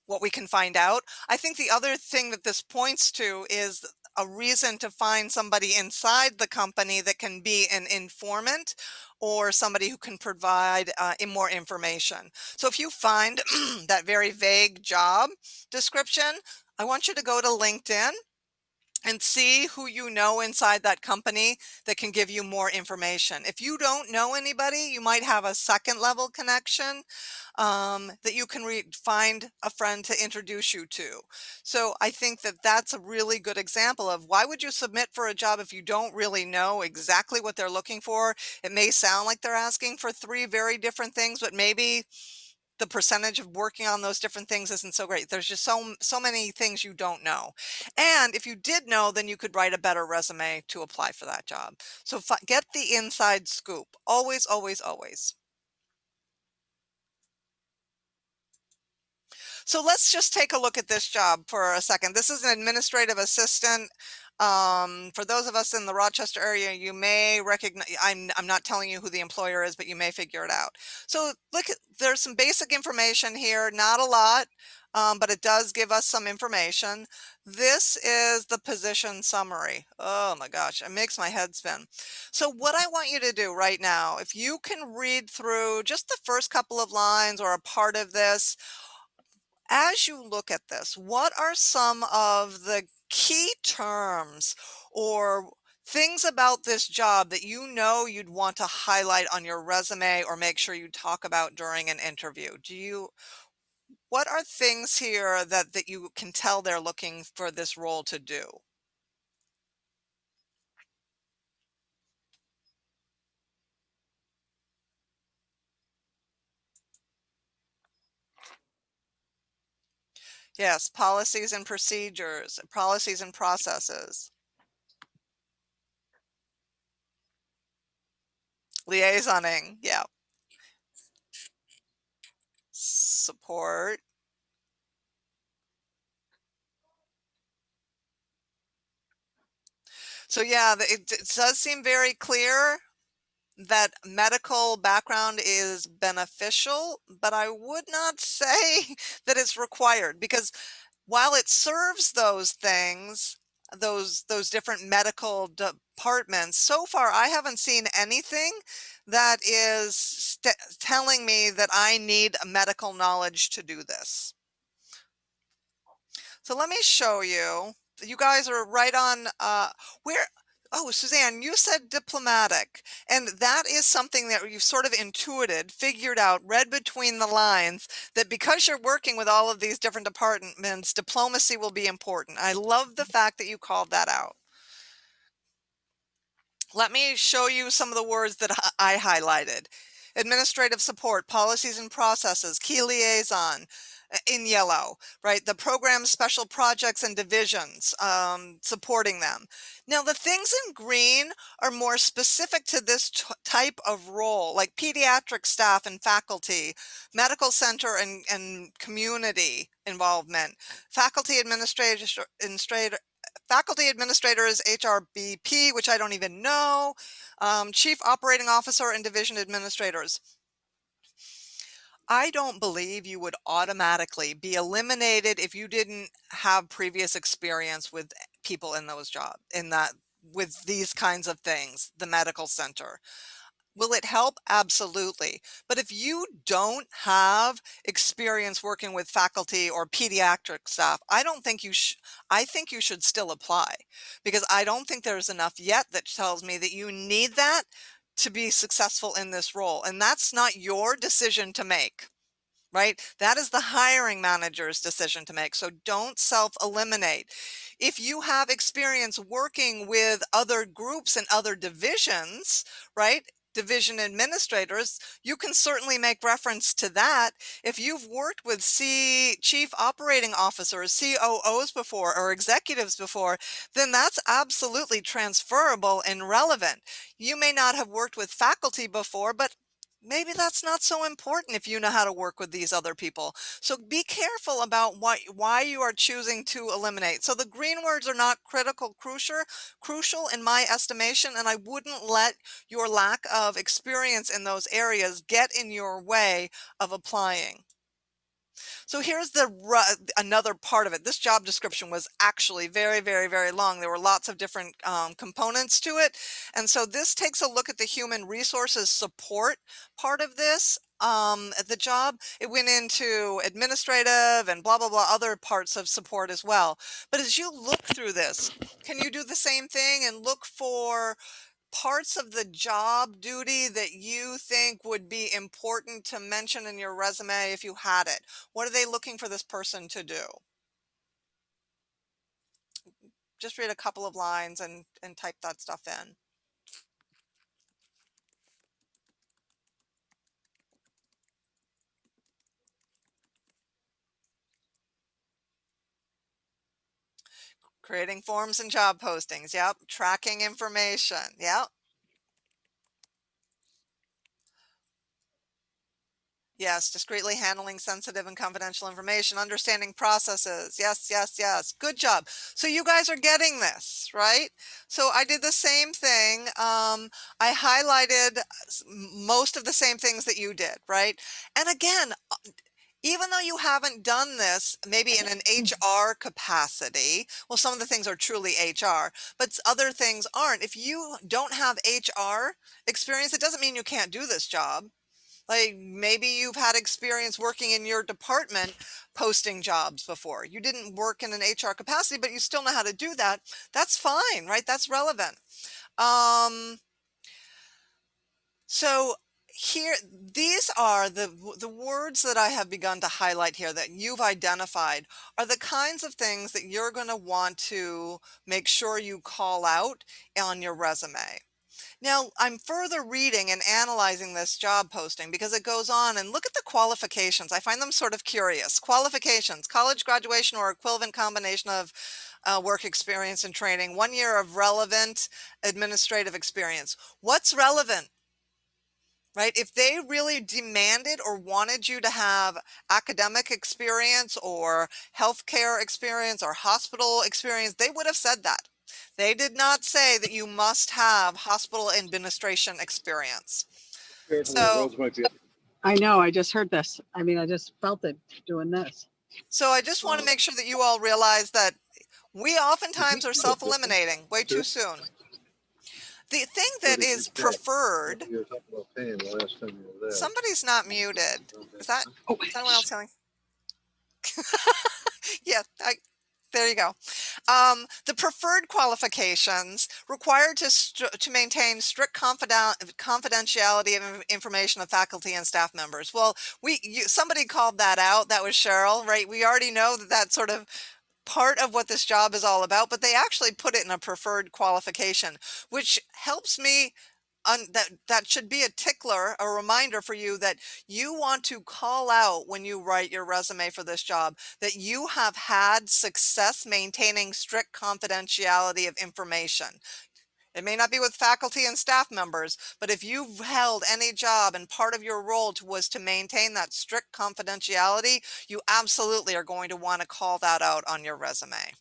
what we can find out. I think the other thing that this points to is a reason to find somebody inside the company that can be an informant or somebody who can provide more information. So if you find that very vague job description, I want you to go to LinkedIn and see who you know inside that company that can give you more information. If you don't know anybody, you might have a second level connection that you can find a friend to introduce you to. So I think that that's a really good example of why would you submit for a job if you don't really know exactly what they're looking for. It may sound like they're asking for three very different things, but maybe the percentage of working on those different things isn't so great. There's just so many things you don't know. And if you did know, then you could write a better resume to apply for that job. So get the inside scoop. Always, always, always. So let's just take a look at this job for a second. This is an administrative assistant. For those of us in the Rochester area, you may recognize, I'm not telling you who the employer is, but you may figure it out. So look, there's some basic information here, not a lot, but it does give us some information. This is the position summary. Oh my gosh, it makes my head spin. So what I want you to do right now, if you can read through just the first couple of lines or a part of this, as you look at this, what are some of the key terms or things about this job that you know you'd want to highlight on your resume or make sure you talk about during an interview? What are things here that you can tell they're looking for this role to do? Yes, policies and procedures, policies and processes, liaisoning, yeah, support. So yeah, it does seem very clear that medical background is beneficial, but I would not say that it's required because while it serves those things, those different medical departments, so far I haven't seen anything that is telling me that I need medical knowledge to do this. So let me show you. You guys are right on where oh, Suzanne, you said diplomatic. And that is something that you've sort of intuited, figured out, read between the lines that because you're working with all of these different departments, diplomacy will be important. I love the fact that you called that out. Let me show you some of the words that I highlighted. Administrative support, policies and processes, key liaison in yellow, right? The program, special projects and divisions, supporting them. Now, the things in green are more specific to this type of role, like pediatric staff and faculty, medical center and community involvement, faculty faculty administrator is HRBP, which I don't even know, chief operating officer and division administrators. I don't believe you would automatically be eliminated if you didn't have previous experience with people in those jobs, in that with these kinds of things, the medical center. Will it help? Absolutely. But if you don't have experience working with faculty or pediatric staff, I don't think I think you should still apply because I don't think there's enough yet that tells me that you need that to be successful in this role. And that's not your decision to make, right? That is the hiring manager's decision to make. So don't self-eliminate. If you have experience working with other groups and other divisions, right? Division administrators, you can certainly make reference to that. If you've worked with chief operating officers, COOs before, or executives before, then that's absolutely transferable and relevant. You may not have worked with faculty before, but maybe that's not so important if you know how to work with these other people. So be careful about why you are choosing to eliminate. So the green words are not crucial in my estimation, and I wouldn't let your lack of experience in those areas get in your way of applying. So here's another part of it. This job description was actually very, very, very long. There were lots of different components to it. And so this takes a look at the human resources support part of this. At the job, it went into administrative and blah, blah, blah, other parts of support as well. But as you look through this, can you do the same thing and look for parts of the job duty that you think would be important to mention in your resume if you had it? What are they looking for this person to do? Just read a couple of lines and type that stuff in. Creating forms and job postings. Yep. Tracking information. Yep. Yes, discreetly handling sensitive and confidential information, understanding processes. Yes, yes, yes. Good job. So you guys are getting this, right? So I did the same thing. I highlighted most of the same things that you did, right? And again, even though you haven't done this, maybe in an HR capacity, well, some of the things are truly HR, but other things aren't. If you don't have HR experience, it doesn't mean you can't do this job. Like maybe you've had experience working in your department posting jobs before. You didn't work in an HR capacity, but you still know how to do that. That's fine, right? That's relevant. Um, so here, these are the words that I have begun to highlight here that you've identified are the kinds of things that you're going to want to make sure you call out on your resume. Now, I'm further reading and analyzing this job posting because it goes on and look at the qualifications. I find them sort of curious. Qualifications, college graduation or equivalent combination of work experience and training, 1 year of relevant administrative experience. What's relevant? Right? If they really demanded or wanted you to have academic experience or healthcare experience or hospital experience, they would have said that. They did not say that you must have hospital administration experience. So, I know, I just heard this. I mean, I just felt it doing this. so I just want to make sure that you all realize that we oftentimes are self-eliminating way too soon. The thing that is preferred, somebody's not muted. Is Oh, anyone else telling? Yeah, there you go. The preferred qualifications required to maintain strict confidentiality of information of faculty and staff members. Well, somebody called that out. That was Cheryl, right? We already know that that's sort of part of what this job is all about, but they actually put it in a preferred qualification, which helps me. That should be a tickler, a reminder for you that you want to call out when you write your resume for this job that you have had success maintaining strict confidentiality of information. It may not be with faculty and staff members, but if you've held any job and part of your role was to maintain that strict confidentiality, you absolutely are going to want to call that out on your resume.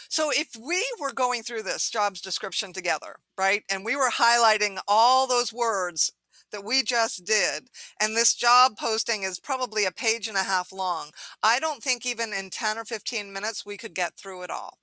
So if we were going through this jobs description together, right, and we were highlighting all those words that we just did, and this job posting is probably a page and a half long, I don't think even in 10 or 15 minutes we could get through it all.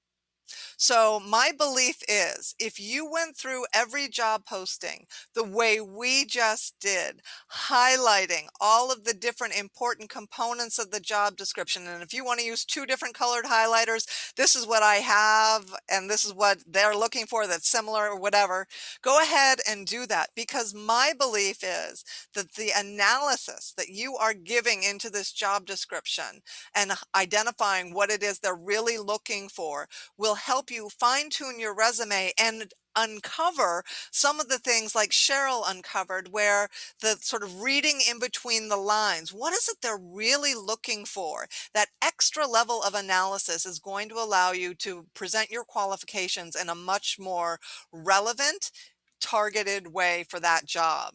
So my belief is if you went through every job posting the way we just did, highlighting all of the different important components of the job description, and if you want to use two different colored highlighters, this is what I have and this is what they're looking for that's similar or whatever, go ahead and do that, because my belief is that the analysis that you are giving into this job description and identifying what it is they're really looking for will help you fine tune your resume and uncover some of the things like Cheryl uncovered, where the sort of reading in between the lines, what is it they're really looking for? That extra level of analysis is going to allow you to present your qualifications in a much more relevant, targeted way for that job.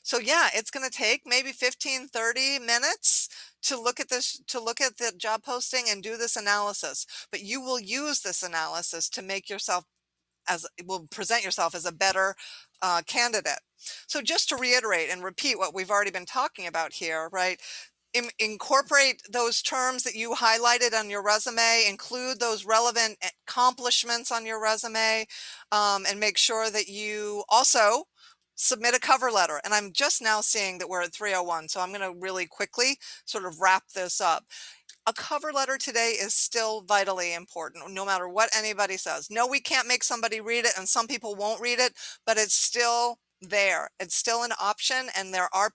So yeah, it's going to take maybe 15, 30 minutes to look at this, to look at the job posting and do this analysis. But you will use this analysis to make yourself will present yourself as a better candidate. So just to reiterate and repeat what we've already been talking about here, right? Incorporate those terms that you highlighted on your resume, include those relevant accomplishments on your resume, and make sure that you also submit a cover letter. And I'm just now seeing that we're at 3:01, so I'm going to really quickly sort of wrap this up. A cover letter today is still vitally important, no matter what anybody says. No, we can't make somebody read it, and some people won't read it, but it's still there. It's still an option, and there are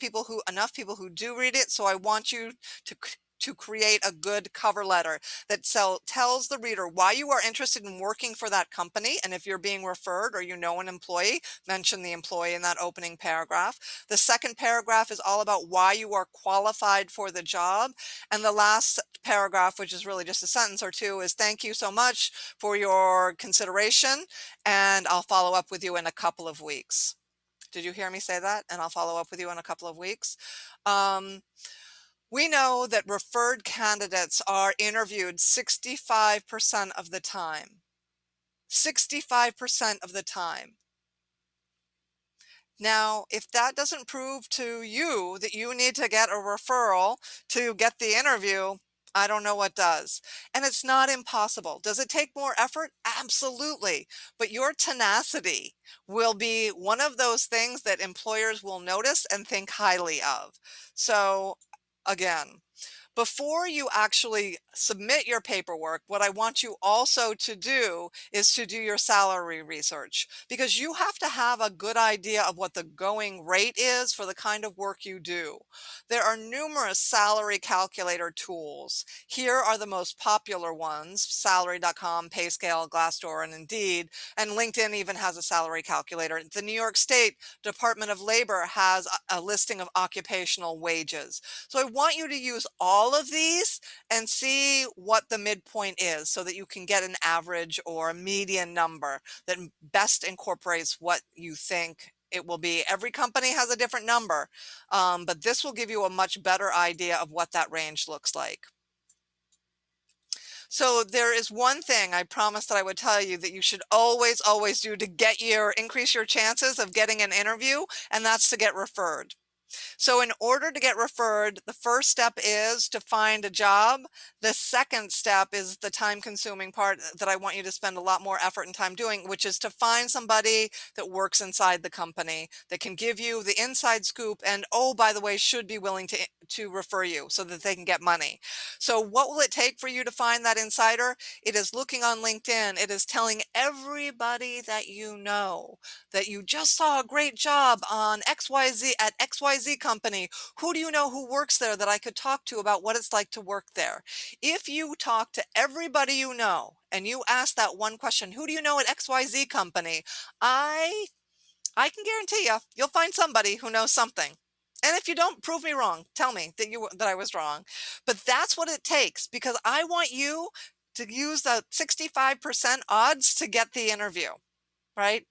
enough people who do read it. So I want you to create a good cover letter that tells the reader why you are interested in working for that company. And if you're being referred or you know an employee, mention the employee in that opening paragraph. The second paragraph is all about why you are qualified for the job. And the last paragraph, which is really just a sentence or two, is thank you so much for your consideration, and I'll follow up with you in a couple of weeks. Did you hear me say that? And I'll follow up with you in a couple of weeks. We know that referred candidates are interviewed 65% of the time. 65% of the time. Now, if that doesn't prove to you that you need to get a referral to get the interview, I don't know what does. And it's not impossible. Does it take more effort? Absolutely. But your tenacity will be one of those things that employers will notice and think highly of. So, again, before you actually submit your paperwork, what I want you also to do is to do your salary research, because you have to have a good idea of what the going rate is for the kind of work you do. There are numerous salary calculator tools. Here are the most popular ones: salary.com, PayScale, Glassdoor, and Indeed. And LinkedIn even has a salary calculator. The New York State Department of Labor has a listing of occupational wages. So I want you to use all of these and see what the midpoint is, so that you can get an average or a median number that best incorporates what you think it will be. Every company has a different number, but this will give you a much better idea of what that range looks like. So there is one thing I promised that I would tell you that you should always, always do to increase your chances of getting an interview, and that's to get referred. So in order to get referred, the first step is to find a job. The second step is the time-consuming part that I want you to spend a lot more effort and time doing, which is to find somebody that works inside the company that can give you the inside scoop and, oh, by the way, should be willing to refer you so that they can get money. So what will it take for you to find that insider? It is looking on LinkedIn. It is telling everybody that you know that you just saw a great job on XYZ at XYZ company. Who do you know who works there that I could talk to about what it's like to work there? If you talk to everybody you know and you ask that one question, who do you know at XYZ company? I can guarantee you'll find somebody who knows something. And if you don't, prove me wrong. Tell me that I was wrong. But that's what it takes, because I want you to use the 65% odds to get the interview, right?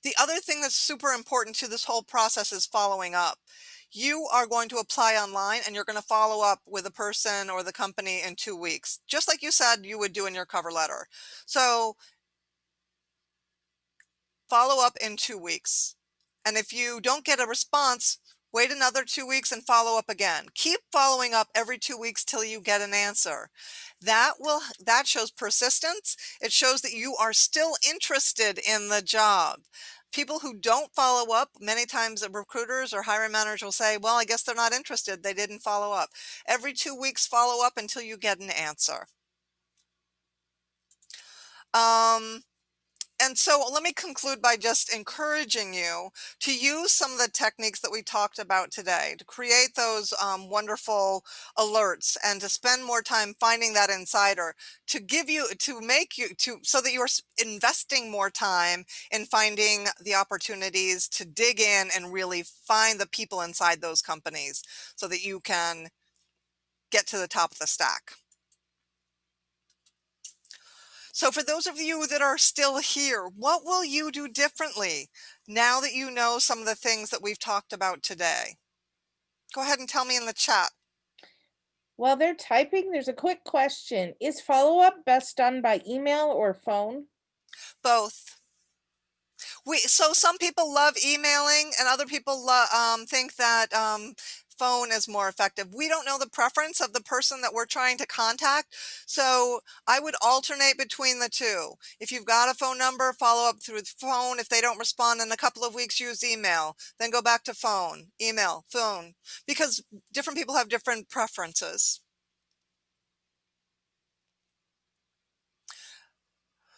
The other thing that's super important to this whole process is following up. You are going to apply online and you're going to follow up with a person or the company in 2 weeks, just like you said you would do in your cover letter. So follow up in 2 weeks. And if you don't get a response, wait another 2 weeks and follow up again. Keep following up every 2 weeks till you get an answer. That shows persistence. It shows that you are still interested in the job. People who don't follow up, many times the recruiters or hiring managers will say, well, I guess they're not interested. They didn't follow up. Every 2 weeks, follow up until you get an answer. And so let me conclude by just encouraging you to use some of the techniques that we talked about today to create those wonderful alerts, and to spend more time finding that insider, so that you're investing more time in finding the opportunities to dig in and really find the people inside those companies so that you can get to the top of the stack. So for those of you that are still here, what will you do differently now that you know some of the things that we've talked about today? Go ahead and tell me in the chat. While they're typing, there's a quick question. Is follow-up best done by email or phone? Both. So some people love emailing and other people think that phone is more effective. We don't know the preference of the person that we're trying to contact. So I would alternate between the two. If you've got a phone number, follow up through the phone. If they don't respond in a couple of weeks, use email. Then go back to phone, email, phone, because different people have different preferences.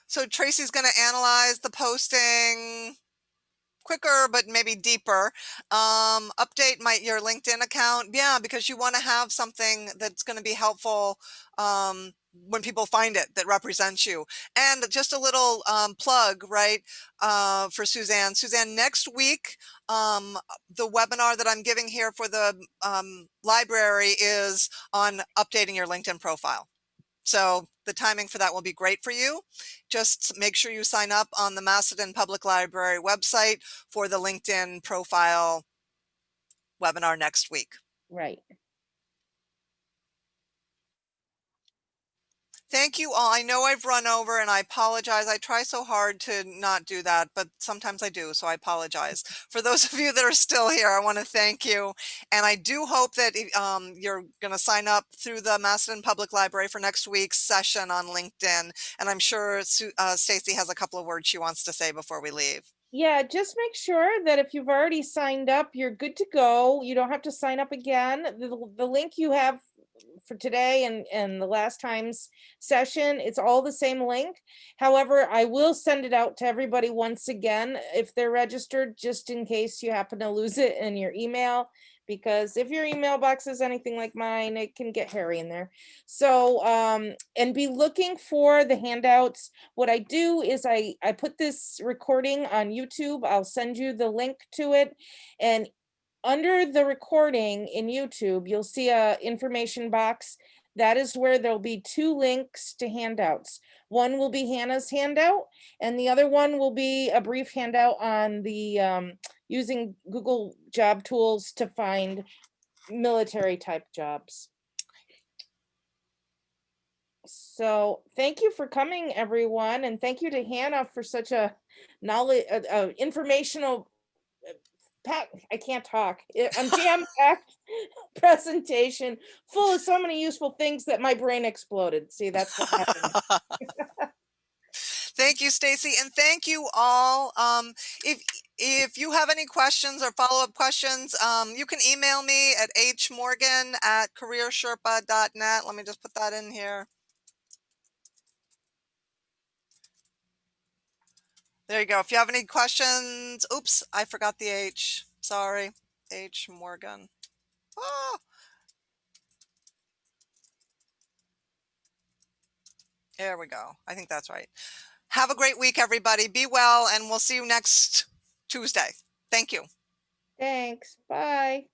So Tracy's going to analyze the posting quicker, but maybe deeper. Update your LinkedIn account. Yeah, because you want to have something that's going to be helpful when people find it that represents you. And just a little plug, right, for Suzanne. Suzanne, next week, the webinar that I'm giving here for the library is on updating your LinkedIn profile. So the timing for that will be great for you. Just make sure you sign up on the Macedon Public Library website for the LinkedIn profile webinar next week. Right. Thank you all. I know I've run over and I apologize. I try so hard to not do that, but sometimes I do, so I apologize. For those of you that are still here, I want to thank you. And I do hope that you're going to sign up through the Macedon Public Library for next week's session on LinkedIn. And I'm sure Stacy has a couple of words she wants to say before we leave. Yeah, just make sure that if you've already signed up, you're good to go. You don't have to sign up again. The link you have for today and the last time's session, it's all the same link. However, I will send it out to everybody once again if they're registered, just in case you happen to lose it in your email, because if your email box is anything like mine, it can get hairy in there. So and be looking for the handouts. What I do is I put this recording on YouTube. I'll send you the link to it, and under the recording in YouTube, you'll see a information box. That is where there'll be two links to handouts. One will be Hannah's handout, and the other one will be a brief handout on the using Google job tools to find military type jobs. So thank you for coming, everyone, and thank you to Hannah for such a knowledge, informational I can't talk. I'm jam-packed presentation full of so many useful things that my brain exploded. See, that's what happened. Thank you, Stacy, and thank you all. If you have any questions or follow-up questions, you can email me at hmorgan@careersherpa.net. Let me just put that in here. There you go. If you have any questions, oops, I forgot the H. Sorry, H Morgan. Oh. There we go. I think that's right. Have a great week, everybody. Be well, and we'll see you next Tuesday. Thank you. Thanks. Bye.